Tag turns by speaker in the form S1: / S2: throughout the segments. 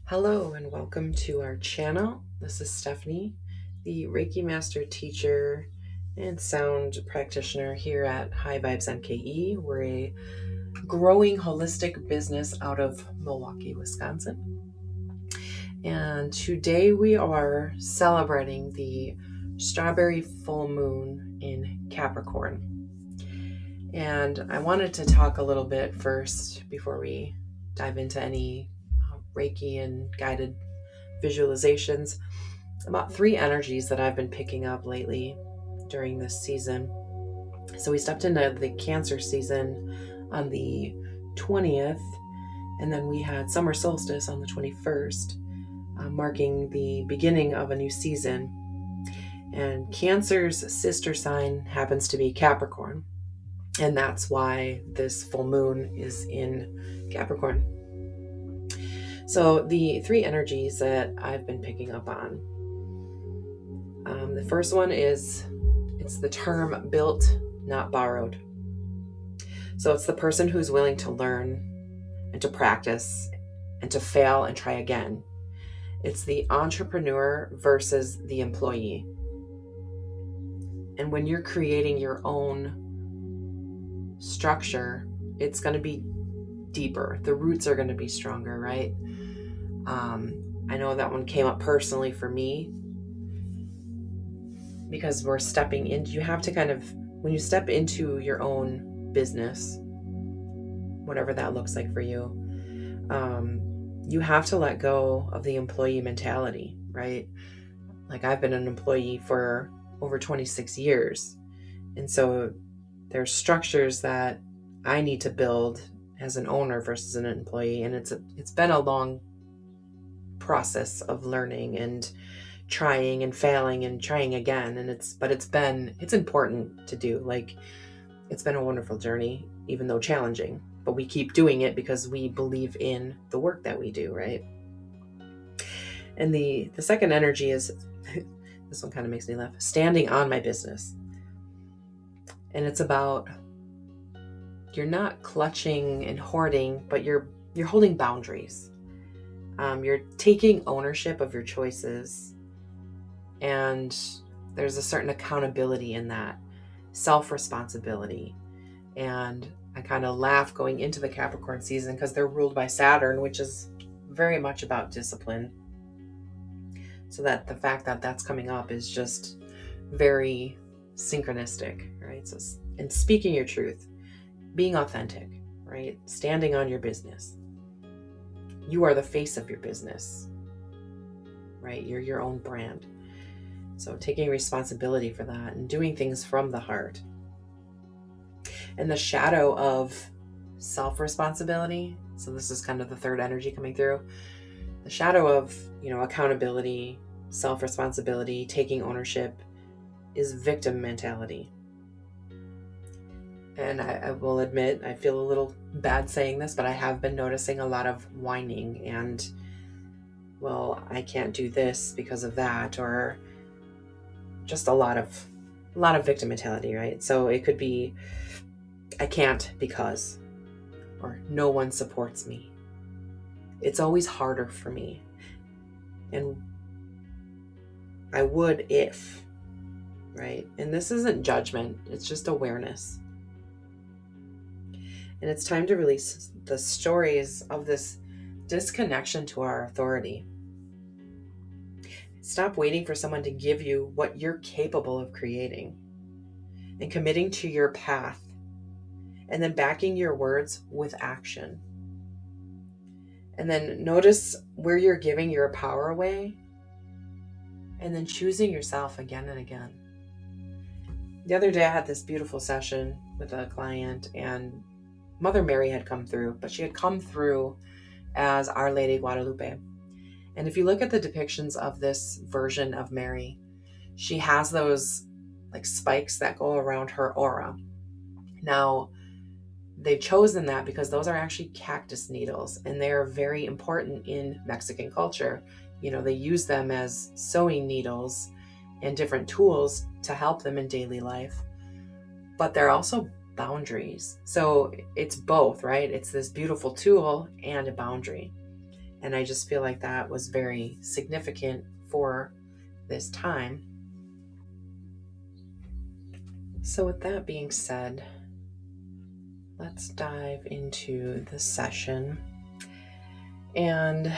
S1: Hello and welcome to our channel. This is Stephanie, the Reiki Master Teacher and Sound Practitioner here at High Vibes NKE. We're a growing holistic business out of Milwaukee, Wisconsin. And today we are celebrating the strawberry full moon in Capricorn. And I wanted to talk a little bit first before we dive into any Reiki and guided visualizations about three energies that I've been picking up lately during this season. So we stepped into the Cancer season on the 20th, and then we had summer solstice on the 21st, marking the beginning of a new season. And Cancer's sister sign happens to be Capricorn, and that's why this full moon is in Capricorn. So the three energies that I've been picking up on. The first one is, it's the term built, not borrowed. So it's the person who's willing to learn and to practice and to fail and try again. It's the entrepreneur versus the employee. And when you're creating your own structure, it's going to be deeper. The roots are going to be stronger, right? I know that one came up personally for me because we're stepping into, you have to kind of, when you step into your own business, whatever that looks like for you, you have to let go of the employee mentality, right? Like I've been an employee for over 26 years. And so there's structures that I need to build as an owner versus an employee. And it's been a long process of learning and trying and failing and trying again. And it's important to do. Like, it's been a wonderful journey, even though challenging, but we keep doing it because we believe in the work that we do, right? And the second energy is, this one kind of makes me laugh, standing on my business. And it's about, you're not clutching and hoarding, but you're holding boundaries. You're taking ownership of your choices, and there's a certain accountability in that, self-responsibility. And I kind of laugh going into the Capricorn season because they're ruled by Saturn, which is very much about discipline. So that the fact that that's coming up is just very synchronistic, right? So, and speaking your truth, being authentic, right? Standing on your business. You are the face of your business, right? You're your own brand. So taking responsibility for that and doing things from the heart. And the shadow of self-responsibility. So this is kind of the third energy coming through. The shadow of, accountability, self-responsibility, taking ownership is victim mentality. And I will admit, I feel a little bad saying this, but I have been noticing a lot of whining and, well, I can't do this because of that, or just a lot of victim mentality, right? So it could be, I can't because, or no one supports me. It's always harder for me. And I would if, right? And this isn't judgment, it's just awareness. And it's time to release the stories of this disconnection to our authority. Stop waiting for someone to give you what you're capable of creating and committing to your path, and then backing your words with action. And then notice where you're giving your power away, and then choosing yourself again and again. The other day I had this beautiful session with a client, and Mother Mary had come through, but she had come through as Our Lady Guadalupe. And if you look at the depictions of this version of Mary, she has those like spikes that go around her aura. Now, they've chosen that because those are actually cactus needles, and they are very important in Mexican culture. They use them as sewing needles and different tools to help them in daily life, but they're also boundaries. So it's both, right? It's this beautiful tool and a boundary. And I just feel like that was very significant for this time. So with that being said, let's dive into the session. And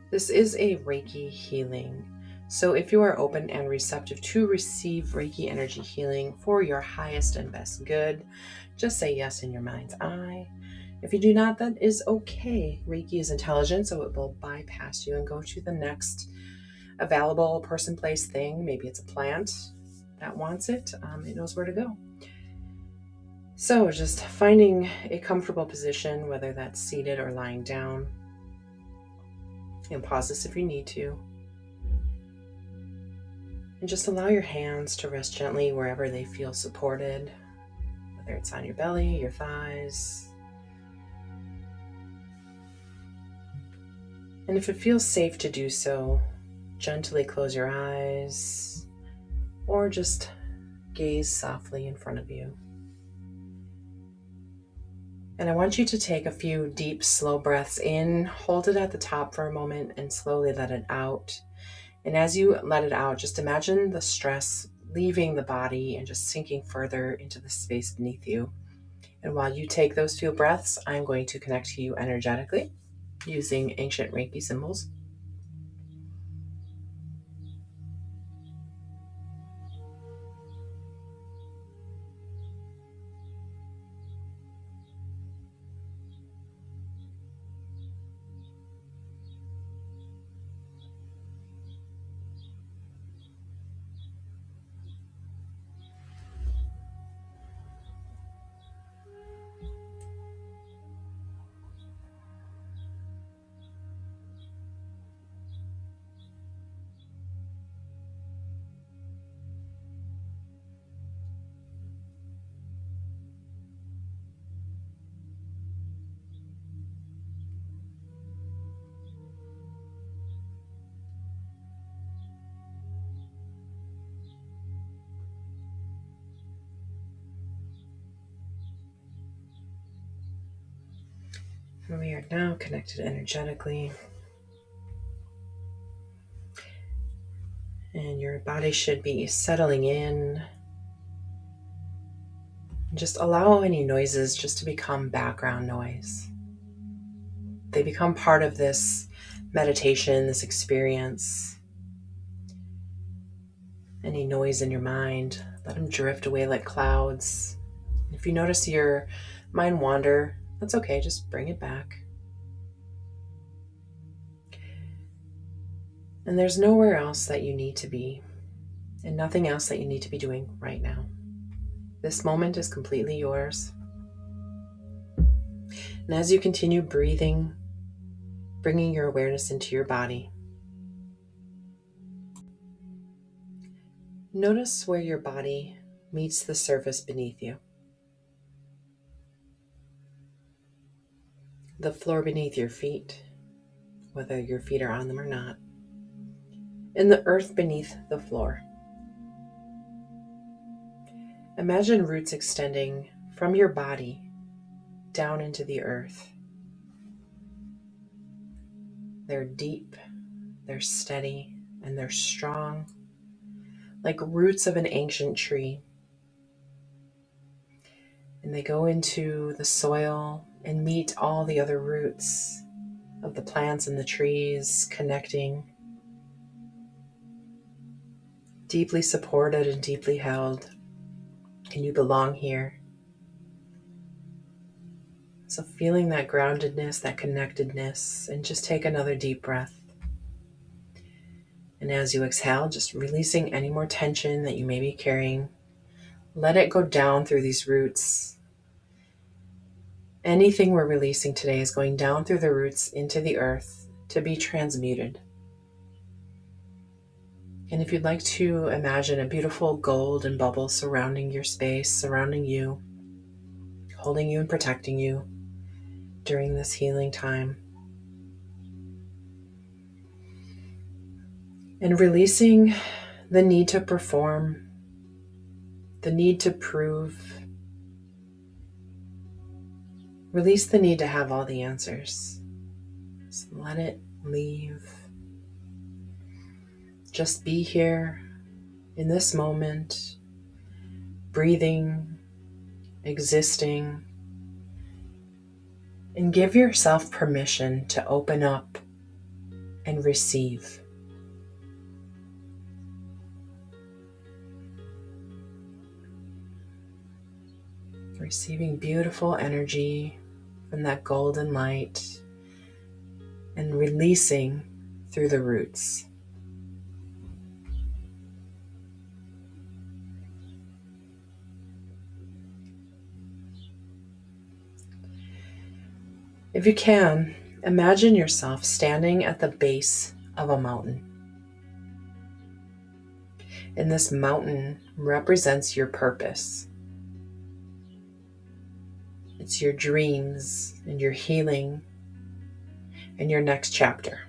S1: this is a Reiki healing. So if you are open and receptive to receive Reiki energy healing for your highest and best good, just say yes in your mind's eye. If you do not, that is okay. Reiki is intelligent, so it will bypass you and go to the next available person, place, thing. Maybe it's a plant that wants it. It knows where to go. So just finding a comfortable position, whether that's seated or lying down. And pause this if you need to. And just allow your hands to rest gently wherever they feel supported, whether it's on your belly, your thighs. And if it feels safe to do so, gently close your eyes or just gaze softly in front of you. And I want you to take a few deep, slow breaths in, hold it at the top for a moment, and slowly let it out. And as you let it out, just imagine the stress leaving the body and just sinking further into the space beneath you. And while you take those few breaths, I'm going to connect to you energetically using ancient Reiki symbols. And we are now connected energetically. And your body should be settling in. Just allow any noises just to become background noise. They become part of this meditation, this experience. Any noise in your mind, let them drift away like clouds. If you notice your mind wander, that's okay, just bring it back. And there's nowhere else that you need to be, and nothing else that you need to be doing right now. This moment is completely yours. And as you continue breathing, bringing your awareness into your body, notice where your body meets the surface beneath you. The floor beneath your feet, whether your feet are on them or not, and the earth beneath the floor. Imagine roots extending from your body down into the earth. They're deep, they're steady, and they're strong, like roots of an ancient tree. And they go into the soil and meet all the other roots of the plants and the trees, connecting, deeply supported and deeply held. And you belong here. So feeling that groundedness, that connectedness, and just take another deep breath. And as you exhale, just releasing any more tension that you may be carrying. Let it go down through these roots. Anything we're releasing today is going down through the roots into the earth to be transmuted. And if you'd like to imagine a beautiful golden bubble surrounding your space, surrounding you, holding you and protecting you during this healing time. And releasing the need to perform, the need to prove. Release the need to have all the answers. Just let it leave. Just be here in this moment, breathing, existing, and give yourself permission to open up and receive. Receiving beautiful energy from that golden light and releasing through the roots. If you can, imagine yourself standing at the base of a mountain. And this mountain represents your purpose. It's your dreams and your healing and your next chapter.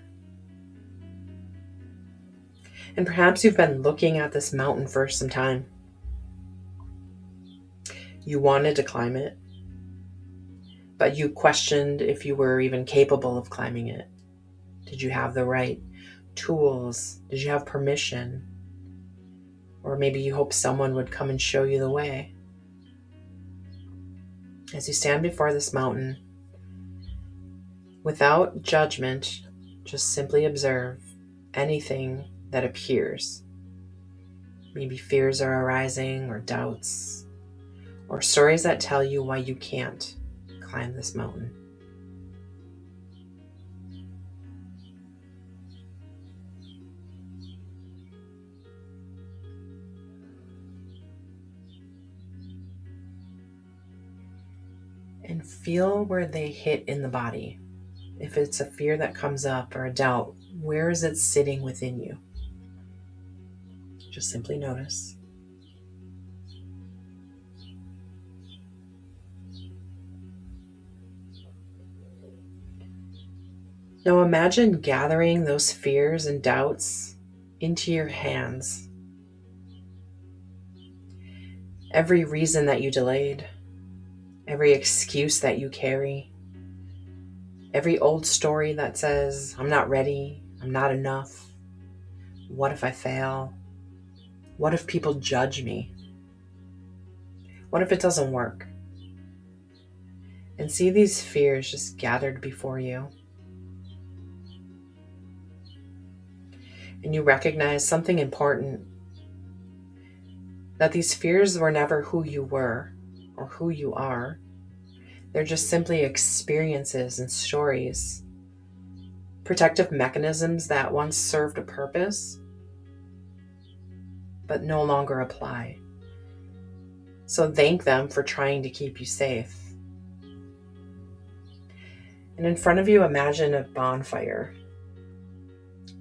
S1: And perhaps you've been looking at this mountain for some time. You wanted to climb it, but you questioned if you were even capable of climbing it. Did you have the right tools? Did you have permission? Or maybe you hoped someone would come and show you the way. As you stand before this mountain, without judgment, just simply observe anything that appears. Maybe fears are arising, or doubts, or stories that tell you why you can't climb this mountain. And feel where they hit in the body. If it's a fear that comes up or a doubt, where is it sitting within you? Just simply notice. Now imagine gathering those fears and doubts into your hands. Every reason that you delayed, every excuse that you carry, every old story that says, I'm not ready, I'm not enough, what if I fail? What if people judge me? What if it doesn't work? And see these fears just gathered before you. And you recognize something important, that these fears were never who you were or who you are. They're just simply experiences and stories, protective mechanisms that once served a purpose, but no longer apply. So thank them for trying to keep you safe. And in front of you, imagine a bonfire.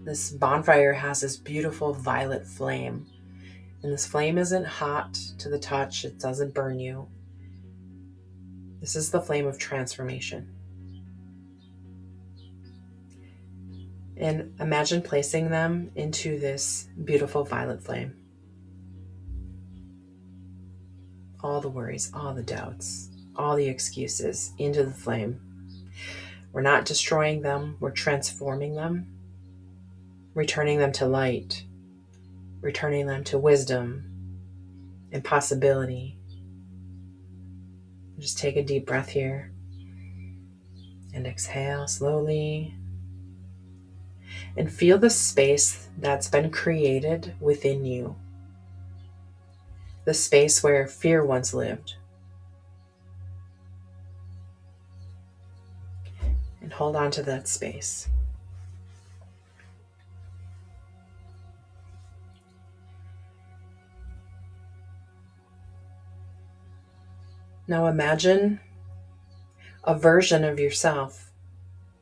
S1: This bonfire has this beautiful violet flame. And this flame isn't hot to the touch. It doesn't burn you. This is the flame of transformation. And imagine placing them into this beautiful violet flame. All the worries, all the doubts, all the excuses into the flame. We're not destroying them. We're transforming them, returning them to light, returning them to wisdom and possibility. Just take a deep breath here and exhale slowly. And feel the space that's been created within you. The space where fear once lived. And hold on to that space. Now imagine a version of yourself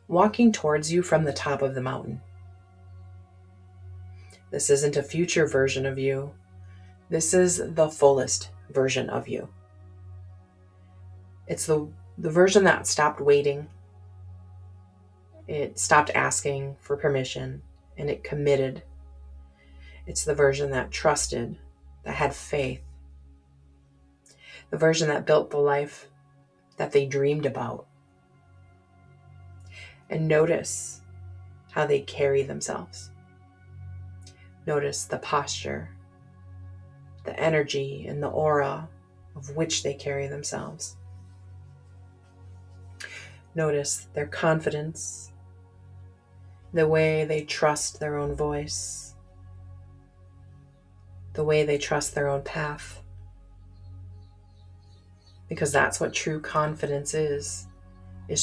S1: walking towards you from the top of the mountain. This isn't a future version of you. This is the fullest version of you. It's the version that stopped waiting. It stopped asking for permission, and it committed. It's the version that trusted, that had faith. The version that built the life that they dreamed about. and notice how they carry themselves. Notice the posture, the energy, and the aura of which they carry themselves. Notice their confidence, the way they trust their own voice, the way they trust their own path. Because that's what true confidence is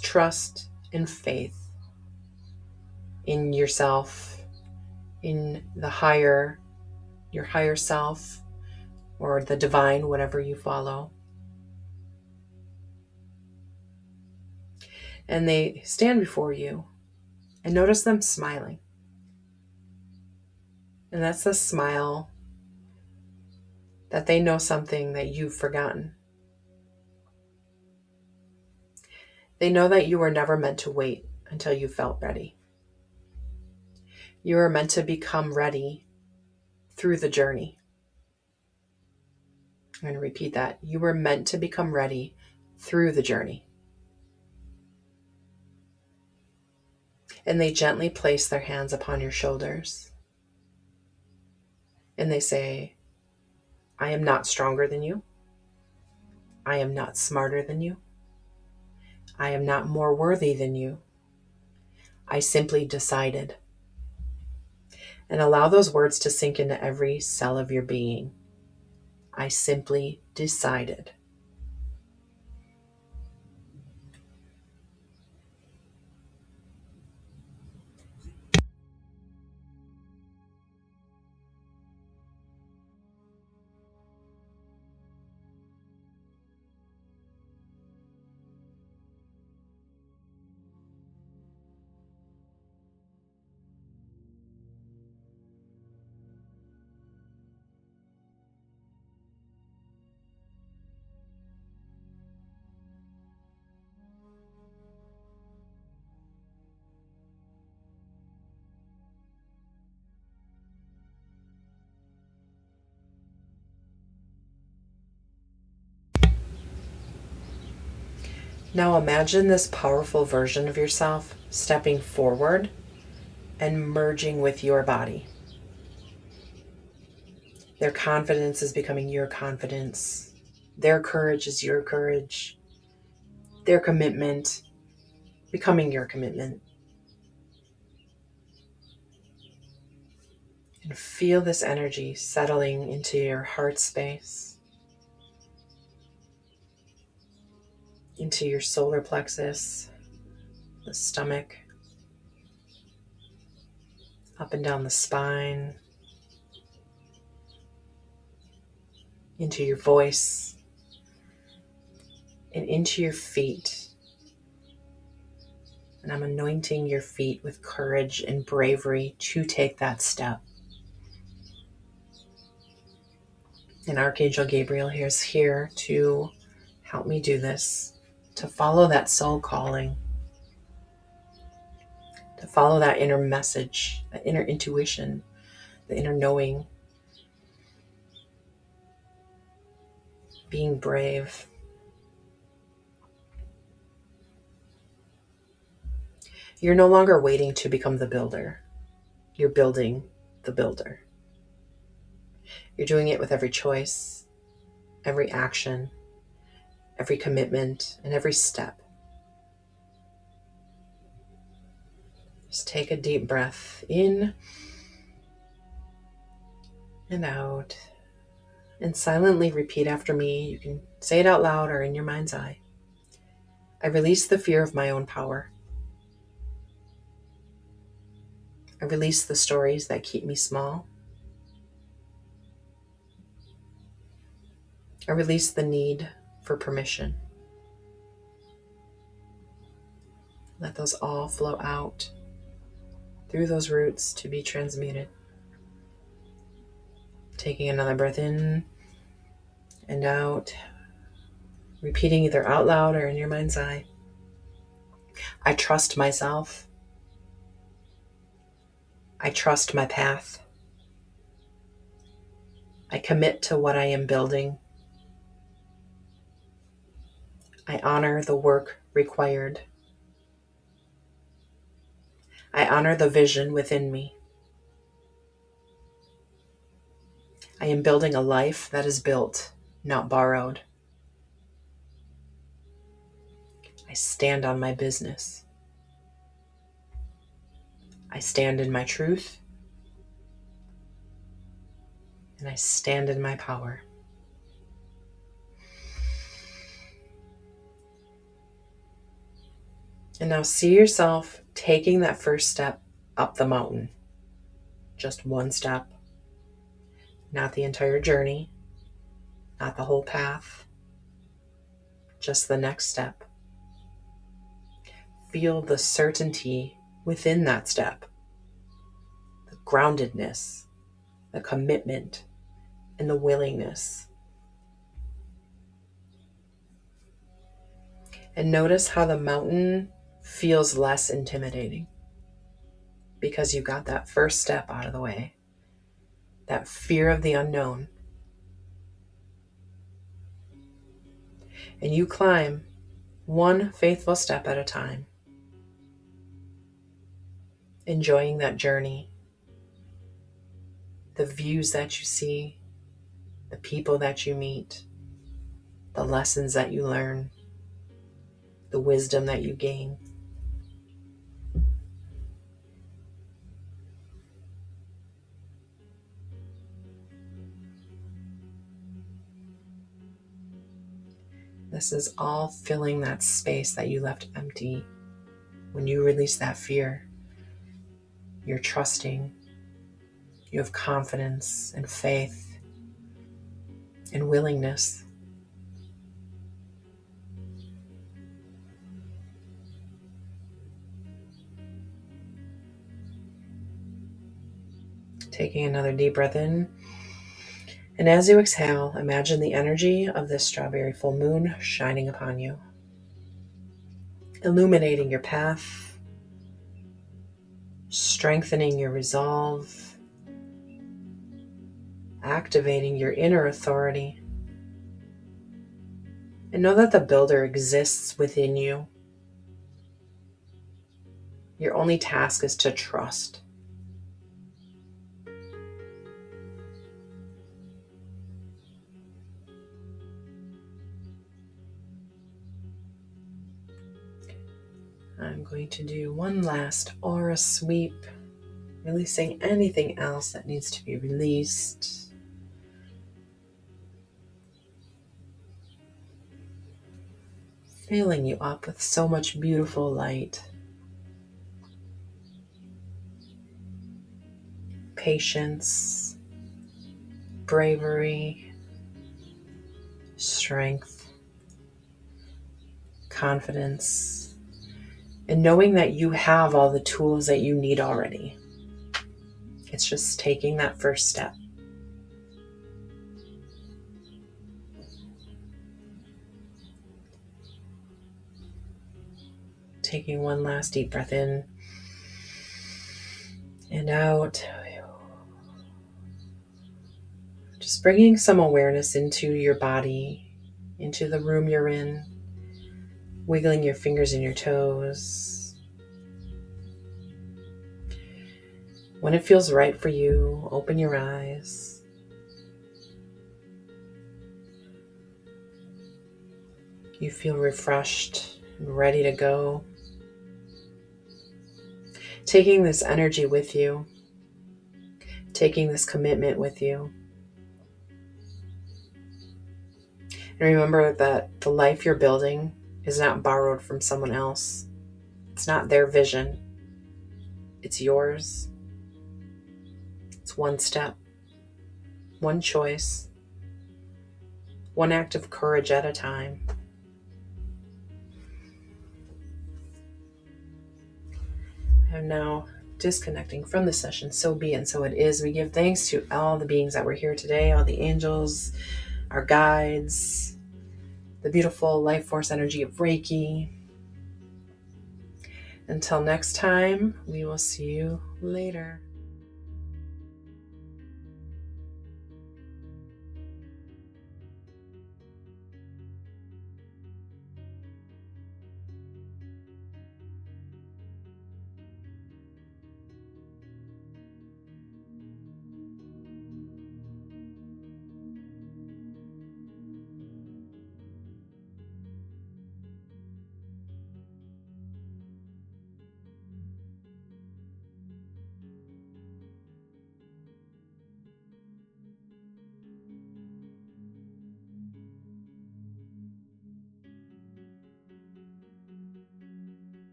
S1: trust and faith in yourself, in your higher self, or the divine, whatever you follow. And they stand before you and notice them smiling. And that's the smile that they know something that you've forgotten. They know that you were never meant to wait until you felt ready. You are meant to become ready through the journey. I'm going to repeat that. You were meant to become ready through the journey. And they gently place their hands upon your shoulders. And they say, I am not stronger than you. I am not smarter than you. I am not more worthy than you. I simply decided. And allow those words to sink into every cell of your being. I simply decided. Now imagine this powerful version of yourself stepping forward and merging with your body. Their confidence is becoming your confidence. Their courage is your courage. Their commitment becoming your commitment. And feel this energy settling into your heart space, into your solar plexus, the stomach, up and down the spine, into your voice, and into your feet. And I'm anointing your feet with courage and bravery to take that step. And Archangel Gabriel is here to help me do this, to follow that soul calling, to follow that inner message, that inner intuition, the inner knowing, being brave. You're no longer waiting to become the builder. You're building the builder. You're doing it with every choice, every action, every commitment, and every step. Just take a deep breath in and out, and silently repeat after me. You can say it out loud or in your mind's eye. I release the fear of my own power. I release the stories that keep me small. I release the need for permission. Let those all flow out through those roots to be transmuted. Taking another breath in and out, repeating either out loud or in your mind's eye. I trust myself. I trust my path. I commit to what I am building. I honor the work required. I honor the vision within me. I am building a life that is built, not borrowed. I stand on my business. I stand in my truth. And I stand in my power. And now see yourself taking that first step up the mountain. Just one step. Not the entire journey. Not the whole path. Just the next step. Feel the certainty within that step. The groundedness, the commitment, and the willingness. And notice how the mountain feels less intimidating because you got that first step out of the way. That fear of the unknown. And you climb one faithful step at a time, enjoying that journey, the views that you see, the people that you meet, the lessons that you learn, the wisdom that you gain. This is all filling that space that you left empty when you release that fear. You're trusting. You have confidence and faith and willingness. Taking another deep breath in. And as you exhale, imagine the energy of this strawberry full moon shining upon you, illuminating your path, strengthening your resolve, activating your inner authority. And know that the builder exists within you. Your only task is to trust. I'm going to do one last aura sweep, releasing anything else that needs to be released. Filling you up with so much beautiful light, patience, bravery, strength, confidence, and knowing that you have all the tools that you need already. It's just taking that first step. Taking one last deep breath in and out. Just bringing some awareness into your body, into the room you're in, wiggling your fingers and your toes. When it feels right for you, open your eyes. You feel refreshed and ready to go. Taking this energy with you, taking this commitment with you. And remember that the life you're building is not borrowed from someone else. It's not their vision. It's yours. It's one step, one choice, one act of courage at a time. I'm now disconnecting from the session. So be it and so it is. We give thanks to all the beings that were here today, all the angels, our guides, the beautiful life force energy of Reiki. Until next time, we will see you later.